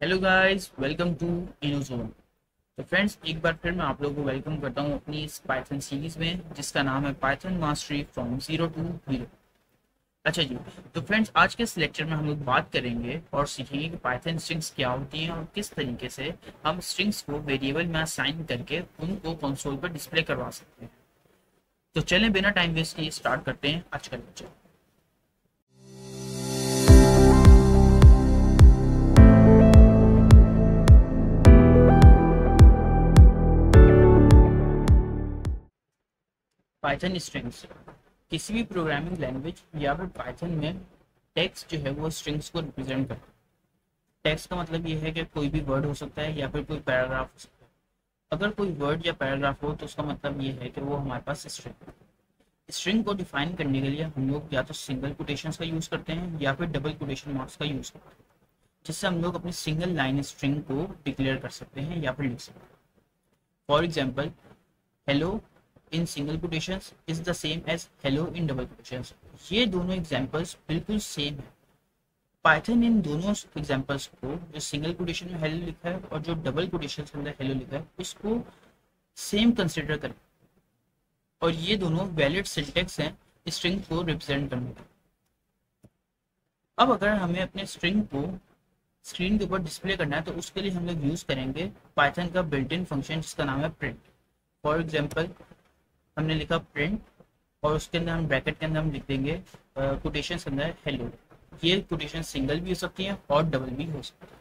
Hello guys, welcome to Innozone. तो friends, एक बार फिर मैं आप लोगों को वेलकम करता हूं अपनी इस पाइथन सीरीज में जिसका नाम है Python mastery from zero to hero. अच्छा जी। तो फ्रेंड्स, आज के इस लेक्चर में हम लोग बात करेंगे और सीखेंगे कि पाइथन स्ट्रिंग्स क्या होती हैं और किस तरीके से हम स्ट्रिंग्स को वेरिएबल में असाइन करके उनको कंसोल पर डिस्प्ले करवा सकते हैं। तो चलें बिना टाइम वेस्ट किए स्टार्ट करते हैं आज का लेक्चर। पाइथन स्ट्रिंग्स किसी भी प्रोग्रामिंग लैंग्वेज या फिर पाइथन में टेक्स्ट जो है वो स्ट्रिंग्स को रिप्रेजेंट करता है। टेक्स्ट का मतलब ये है कि कोई भी वर्ड हो सकता है या फिर कोई पैराग्राफ हो सकता है। अगर कोई वर्ड या पैराग्राफ हो तो उसका मतलब ये है कि वो हमारे पास स्ट्रिंग है। स्ट्रिंग को डिफाइन करने के लिए हम लोग या तो सिंगल कोटेशंस का यूज करते हैं या फिर डबल कोटेशन मार्क्स का यूज करते हैं, जिससे हम लोग अपनी सिंगल लाइन स्ट्रिंग को डिक्लेयर कर सकते हैं या फिर लिख सकते हैं। For example, hello in single quotations is the same as hello in double quotations. ये दोनों एग्जांपल्स बिल्कुल सेम है। पाइथन इन दोनों एग्जांपल्स को, जो सिंगल कोटेशन में हेलो लिखा है और जो डबल कोटेशन के अंदर हेलो लिखा है, उसको सेम कंसिडर करें और ये दोनों वैलिड सिंटेक्स हैं स्ट्रिंग को रिप्रेजेंट करने का। अब अगर हमें अपने स्ट्रिंग को स्क्रीन के ऊपर डिस्प्ले करना है तो उसके लिए हम लोग यूज करेंगे पाइथन का बिल्ट इन फंक्शन जिसका नाम है प्रिंट। फॉर एग्जाम्पल, हमने लिखा प्रिंट और उसके अंदर हम ब्रैकेट के अंदर हम लिख देंगे कोटेशन के अंदर हेलो। ये कोटेशन सिंगल भी हो सकती है और डबल भी हो सकती है।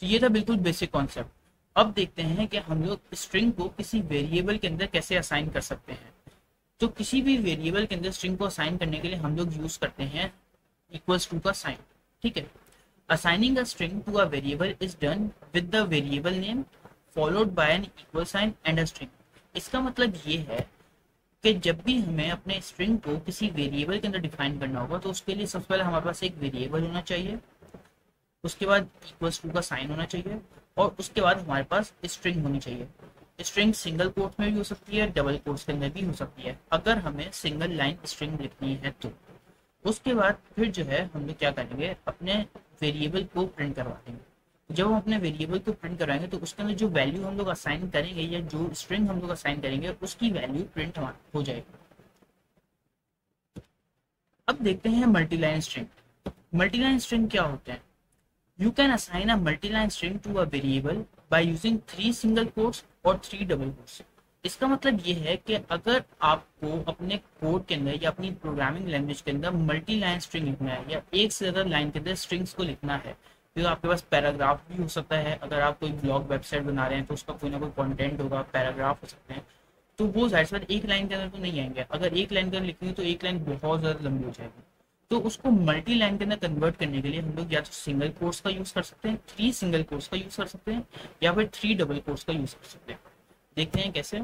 तो ये था बिल्कुल बेसिक कॉन्सेप्ट। अब देखते हैं कि हम लोग स्ट्रिंग को किसी वेरिएबल के अंदर कैसे असाइन कर सकते हैं। तो किसी भी वेरिएबल के अंदर स्ट्रिंग को असाइन करने के लिए हम लोग यूज करते हैं इक्वल्स टू का साइन। ठीक है। Assigning a string to a variable is done with the variable name followed by an equal sign and a string. इसका मतलब ये है कि जब भी हमें अपने स्ट्रिंग को किसी वेरिएबल के अंदर डिफाइन करना होगा तो उसके लिए सबसे पहले हमारे पास एक वेरिएबल होना चाहिए, उसके बाद इक्वल्स टू का साइन होना चाहिए और उसके बाद हमारे पास स्ट्रिंग होनी चाहिए। स्ट्रिंग सिंगल कोट्स में भी हो सकती है, डबल कोट्स के अंदर भी हो सकती है अगर हमें सिंगल लाइन स्ट्रिंग लिखनी है तो। उसके बाद फिर जो है हम लोग क्या करेंगे, अपने वेरिएबल को प्रिंट करवा देंगे। जब हम अपने वेरिएबल को प्रिंट कराएंगे तो उसके अंदर जो वैल्यू हम लोग असाइन करेंगे या जो स्ट्रिंग हम लोग असाइन करेंगे उसकी वैल्यू प्रिंट हो जाएगी। अब देखते हैं मल्टीलाइन स्ट्रिंग। मल्टीलाइन स्ट्रिंग क्या होते हैं? You can assign a multiline string to a variable by using 3 single quotes और 3 डबल कोट्स। इसका मतलब ये है कि अगर आपको अपने कोड के अंदर या अपनी प्रोग्रामिंग लैंग्वेज के अंदर मल्टी लाइन स्ट्रिंग लिखना है या एक से ज्यादा लाइन के अंदर स्ट्रिंग्स को लिखना है, तो आपके पास पैराग्राफ भी हो सकता है। अगर आप कोई ब्लॉग वेबसाइट बना रहे हैं तो उसका कोई ना कोई कंटेंट होगा, पैराग्राफ हो सकते हैं, तो वो जाहिर सी बात एक लाइन के अंदर तो नहीं आएंगे। अगर एक लाइन के अंदर लिखेंगे तो एक लाइन बहुत ज्यादा लंबी हो जाएगी। तो उसको मल्टी लाइन के अंदर कन्वर्ट करने के लिए हम लोग या तो सिंगल कोट्स का यूज कर सकते हैं, 3 सिंगल कोट्स का यूज कर सकते हैं या फिर 3 डबल कोट्स का यूज कर सकते हैं। देखते हैं कैसे।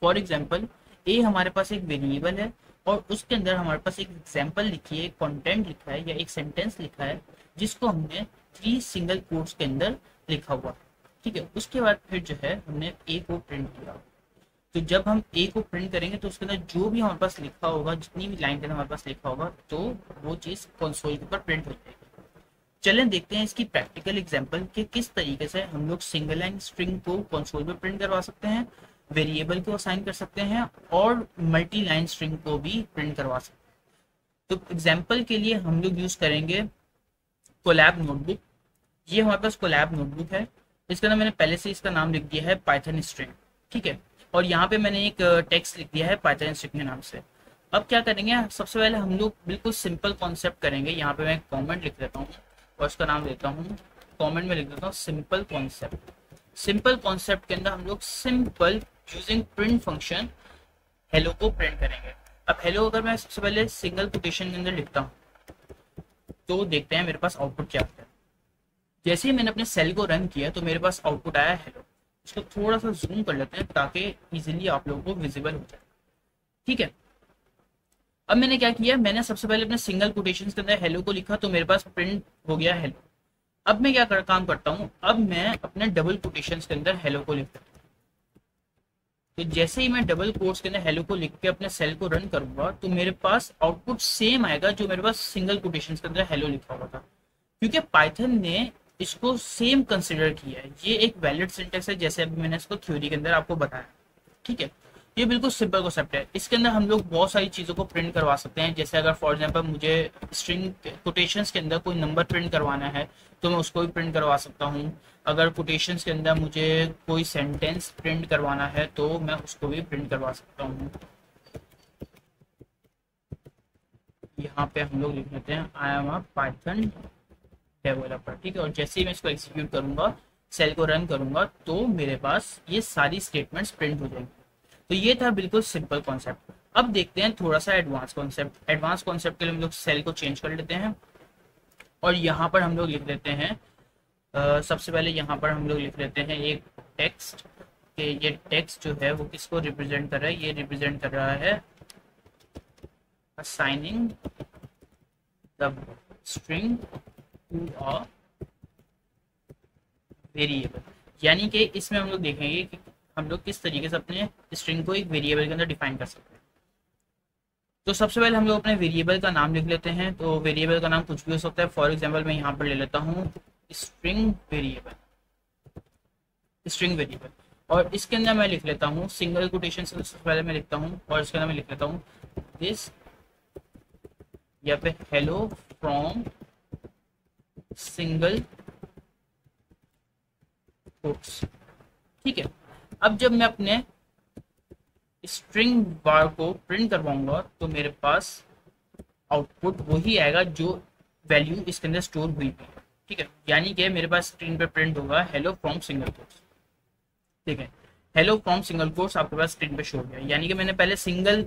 फॉर एग्जाम्पल, ए हमारे पास एक वेरिएबल है और उसके अंदर हमारे पास एक एग्जाम्पल लिखी है, एक कंटेंट लिखा है या एक सेंटेंस लिखा है जिसको हमने 3 सिंगल कोट्स के अंदर लिखा हुआ। ठीक है। उसके बाद फिर जो है हमने ए को प्रिंट किया। तो जब हम ए को प्रिंट करेंगे तो उसके अंदर जो भी हमारे पास लिखा होगा, जितनी भी लाइन के अंदर हमारे पास लिखा होगा, तो वो चीज कंसोल के ऊपर प्रिंट हो जाएगी। चलें देखते हैं इसकी प्रैक्टिकल एग्जांपल कि किस तरीके से हम लोग सिंगल लाइन स्ट्रिंग को कंसोल पे प्रिंट करवा सकते हैं, वेरिएबल को असाइन कर सकते हैं और मल्टी लाइन स्ट्रिंग को भी प्रिंट करवा सकते हैं। तो एग्जांपल के लिए हम लोग यूज करेंगे कोलैब नोटबुक। ये हमारे पास कोलैब नोटबुक है। इसके अंदर मैंने पहले से इसका नाम लिख दिया है पाइथन स्ट्रिंग। ठीक है। और यहाँ पे मैंने एक टेक्स्ट लिख दिया है पाइथन स्ट्रिंग के नाम से। अब क्या करेंगे, सबसे पहले हम लोग बिल्कुल सिंपल कॉन्सेप्ट करेंगे। यहाँ पे मैं कमेंट लिख देता हूँ और इसका नाम देता हूँ, कमेंट में लिख देता हूँ सिंपल कॉन्सेप्ट। सिंपल कॉन्सेप्ट के अंदर हम लोग simple using print function hello को प्रिंट करेंगे। अब हेलो अगर मैं सबसे पहले सिंगल कोटेशन के अंदर लिखता हूँ तो देखते हैं मेरे पास आउटपुट क्या आता है। जैसे ही मैंने अपने सेल को रन किया तो मेरे पास आउटपुट आया हेलो। इसको थोड़ा सा जूम कर लेते हैं ताकि इजीली आप लोगों को विजिबल हो जाए। ठीक है। अब मैंने क्या किया, मैंने सबसे पहले अपने सिंगल कोटेशन के अंदर हेलो को लिखा तो मेरे पास प्रिंट हो गया हेलो। अब मैं क्या काम करता हूँ, अब मैं अपने डबल कोटेशन के अंदर हेलो को लिखता हूँ। तो जैसे ही मैं डबल कोट्स के अंदर हेलो को लिख के अपने सेल को रन करूंगा तो मेरे पास आउटपुट सेम आएगा जो मेरे पास सिंगल कोटेशन के अंदर हेलो लिखा हुआ था। क्योंकि पाइथन ने इसको सेम कंसिडर किया है। ये एक वैलिड सिंटेक्स है, जैसे अभी मैंने इसको थ्योरी के अंदर आपको बताया। ठीक है, ये बिल्कुल सिंपल कॉन्सेप्ट है। इसके अंदर हम लोग बहुत सारी चीज़ों को प्रिंट करवा सकते हैं। जैसे अगर फॉर एग्जांपल मुझे स्ट्रिंग कोटेशंस के अंदर कोई नंबर प्रिंट करवाना है तो मैं उसको भी प्रिंट करवा सकता हूँ। अगर कोटेशंस के अंदर मुझे कोई सेंटेंस प्रिंट करवाना है तो मैं उसको भी प्रिंट करवा सकता हूँ। यहाँ पे हम लोग लिख लेते हैं I am a Python developer. ठीक है, और जैसे ही मैं इसको एग्जीक्यूट करूंगा, सेल को रन करूंगा, तो मेरे पास ये सारी स्टेटमेंट्स प्रिंट हो जाएंगी। तो ये था बिल्कुल सिंपल कॉन्सेप्ट। अब देखते हैं थोड़ा सा एडवांस कॉन्सेप्ट। एडवांस कॉन्सेप्ट के लिए हम लोग सेल को चेंज कर लेते हैं और यहाँ पर हम लोग लिख लेते हैं सबसे पहले यहाँ पर हम लोग लिख लेते हैं एक टेक्स्ट कि ये टेक्स्ट जो है वो किसको रिप्रेजेंट कर रहा है। ये रिप्रेजेंट कर रहा है assigning the string to a variable. यानी कि इसमें हम लोग देखेंगे कि हम लोग किस तरीके से अपने स्ट्रिंग को एक वेरिएबल के अंदर डिफाइन कर सकते हैं। तो सबसे पहले हम लोग अपने वेरिएबल का नाम लिख लेते हैं। तो वेरिएबल का नाम कुछ भी हो सकता है। फॉर एग्जांपल मैं यहाँ पर ले लेता हूँ स्ट्रिंग वेरिएबल, स्ट्रिंग वेरिएबल। और इसके अंदर मैं लिख लेता हूँ सिंगल कोटेशन से सबसे पहले मैं लिखता हूँ और इसके अंदर मैं लिख लेता हूँ दिस, या पे हेलो फ्रॉम सिंगल कोट्स। ठीक है, अब जब मैं अपने स्ट्रिंग बार को प्रिंट करवाऊंगा तो मेरे पास आउटपुट वही आएगा जो वैल्यू इसके अंदर स्टोर हुई है। ठीक है, यानी कि मेरे पास स्क्रीन पे प्रिंट होगा हेलो फ्रॉम सिंगल कोट्स। ठीक है, हेलो फ्रॉम सिंगल कोट्स आपके पास स्क्रीन पे शो हो गया। यानी कि मैंने पहले सिंगल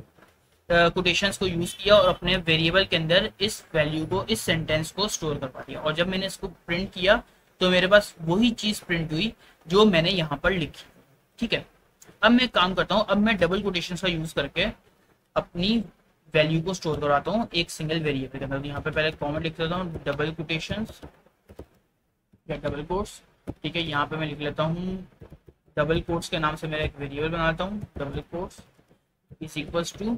कोटेशंस को यूज किया और अपने वेरिएबल के अंदर इस वैल्यू को, इस सेंटेंस को स्टोर करवा दिया। और जब मैंने इसको प्रिंट किया तो मेरे पास वही चीज प्रिंट हुई जो मैंने यहाँ पर लिखी। ठीक है, अब मैं काम करता हूँ, अब मैं डबल कोटेशंस का यूज करके अपनी वैल्यू को स्टोर करवाता हूँ एक सिंगल वेरिएबल के अंदर। तो यहाँ पे पहले कॉमेंट लिख लेता हूँ डबल कोटेशंस या डबल कोट्स। ठीक है, यहाँ पे मैं लिख लेता हूँ डबल कोट्स के नाम से मेरा एक वेरिएबल बनाता हूँ double quotes is equals to,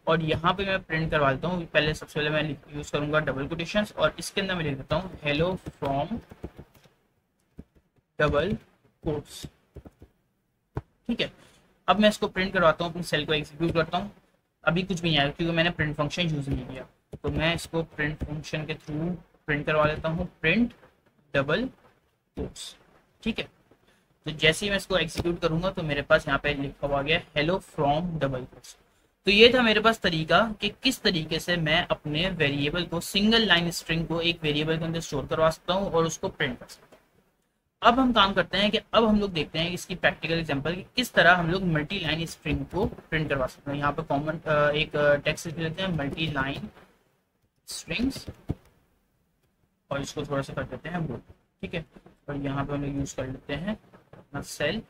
और यहाँ पे मैं प्रिंट करवा देता हूँ। पहले सबसे पहले मैं यूज करूंगा डबल कोटेशंस और इसके अंदर मैं लिख देता हूँ हेलो फ्रॉम डबल कोट्स। ठीक है, अब मैं इसको प्रिंट करवाता हूँ, अपनी सेल को एग्जीक्यूट करता हूँ। अभी कुछ भी नहीं आएगा क्योंकि मैंने प्रिंट फंक्शन यूज नहीं किया। तो मैं इसको प्रिंट फंक्शन के थ्रू प्रिंट करवा लेता हूँ प्रिंट डबल कोट्स। ठीक है, तो जैसे ही मैं इसको एग्जीक्यूट करूंगा तो मेरे पास यहाँ पे लिखा हुआ गया हेलो फ्रॉम डबल कोट्स। तो ये था मेरे पास तरीका कि किस तरीके से मैं अपने वेरिएबल को, सिंगल लाइन स्ट्रिंग को एक वेरिएबल के अंदर स्टोर करवा सकता हूँ और उसको प्रिंट कर सकता हूँ। अब हम काम करते हैं कि अब हम लोग देखते हैं इसकी प्रैक्टिकल एग्जांपल कि किस तरह हम लोग मल्टी लाइन स्ट्रिंग को प्रिंट करवा सकते हैं। यहाँ पे कॉमन एक टेक्स्ट लिख लेते हैं मल्टी लाइन स्ट्रिंग्स और इसको थोड़ा सा कर देते हैं बोल्ड। ठीक है, और यहाँ पे हम लोग यूज कर लेते हैं अपना सेल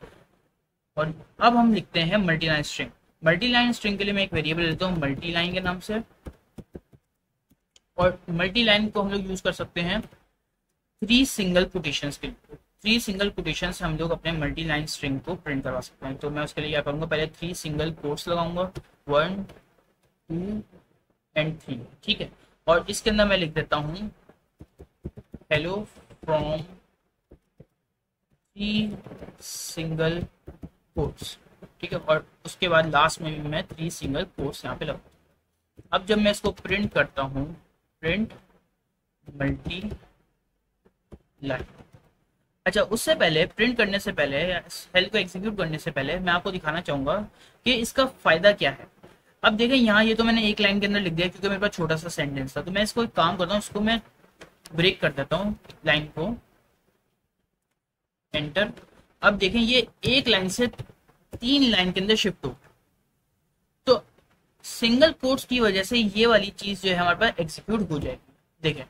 और अब हम लिखते हैं multi line string. Multi line string के लिए मैं एक वेरिएबल लेता हूँ मल्टी लाइन के नाम से, और मल्टी लाइन को हम लोग यूज कर सकते हैं 3 सिंगल कोटेशंस के लिए। 3 सिंगल कोटेशन से हम लोग अपने मल्टी लाइन स्ट्रिंग को प्रिंट करवा सकते हैं। तो मैं उसके लिए क्या करूंगा, पहले 3 सिंगल कोट्स लगाऊंगा 1 2 एंड 3। ठीक है, और इसके अंदर मैं लिख देता हूँ हेलो फ्रॉम 3 सिंगल कोट्स। ठीक है, और उसके बाद लास्ट में भी मैं 3 सिंगल कोट्स यहाँ पे लगाऊंगा। अब जब मैं इसको प्रिंट करता हूँ प्रिंट मल्टी लाइन। अच्छा, उससे पहले प्रिंट करने से पहले, सेल को एग्जीक्यूट करने से पहले मैं आपको दिखाना चाहूंगा कि इसका फायदा क्या है। अब देखें यहाँ ये तो मैंने एक लाइन के अंदर लिख दिया क्योंकि मेरे पास छोटा सा सेंटेंस था। तो मैं इसको एक काम करता हूँ, इसको मैं ब्रेक कर देता हूँ लाइन को, एंटर। अब देखें ये एक लाइन से 3 लाइन के अंदर शिफ्ट हो। तो सिंगल कोट्स की वजह से ये वाली चीज जो है हमारे पास एग्जीक्यूट हो जाएगी। देखें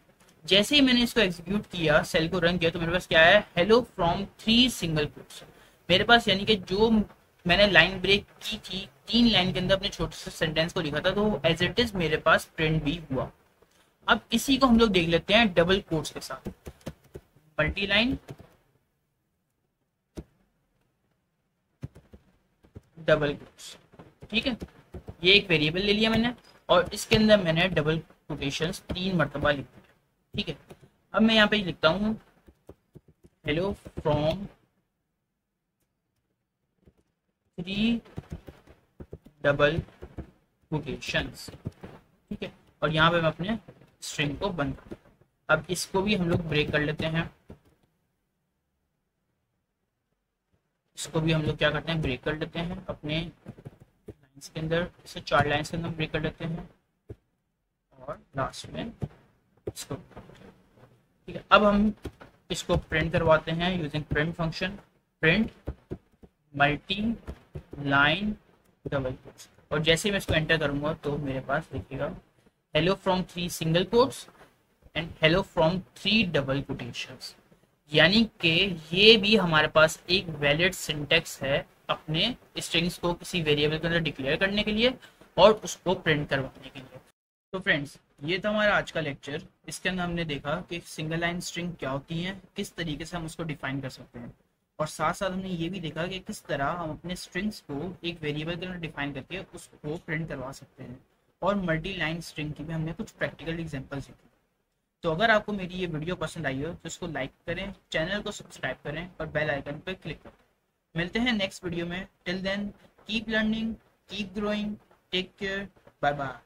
जैसे ही मैंने इसको एग्जीक्यूट किया, सेल को रन किया, तो मेरे पास क्या है हेलो फ्रॉम 3 सिंगल कोट्स मेरे पास। यानी कि जो मैंने लाइन ब्रेक की थी 3 लाइन के अंदर अपने छोटे से सेंटेंस को लिखा था, तो एज इट इज मेरे पास प्रिंट भी हुआ। अब इसी को हम लोग देख लेते हैं डबल कोट्स के साथ। Multi line double quotes. ठीक है, ये एक वेरिएबल ले लिया मैंने और इसके अंदर मैंने डबल कोटेशंस 3 मरतबा लिख दिया। ठीक है, अब मैं यहाँ पे लिखता हूँ हेलो फ्रॉम 3 डबल कोटेशंस, ठीक है, और यहाँ पे मैं अपने स्ट्रिंग को बंद कर, अब इसको भी हम लोग ब्रेक कर लेते हैं, इसको भी हम लोग क्या करते हैं, ब्रेक कर लेते हैं अपने लाइन्स के अंदर, इसे 4 लाइन्स के अंदर ब्रेक कर लेते हैं और लास्ट में इसको, ठीक है। अब हम इसको प्रिंट करवाते हैं using print function, print multi line double quotes, और जैसे मैं इसको एंटर करूंगा तो मेरे पास देखिएगा hello from 3 single quotes and hello from 3 double quotations, यानी कि ये भी हमारे पास एक वैलिड सिंटेक्स है अपने स्ट्रिंग्स को किसी वेरिएबल के अंदर डिक्लेयर करने के लिए और उसको प्रिंट करवाने के लिए। तो फ्रेंड्स, ये था हमारा आज का लेक्चर। इसके अंदर हमने देखा कि सिंगल लाइन स्ट्रिंग क्या होती है, किस तरीके से हम उसको डिफाइन कर सकते हैं, और साथ साथ हमने ये भी देखा कि किस तरह हम अपने स्ट्रिंग्स को एक वेरिएबल के अंदर डिफाइन करके उसको प्रिंट करवा सकते हैं, और मल्टी लाइन स्ट्रिंग की भी हमने कुछ प्रैक्टिकल एग्जाम्पल सीखे। तो अगर आपको मेरी ये वीडियो पसंद आई हो तो इसको लाइक करें, चैनल को सब्सक्राइब करें और बेल आइकन पर क्लिक करें। मिलते हैं नेक्स्ट वीडियो में, till then keep learning, keep growing, take care, bye bye.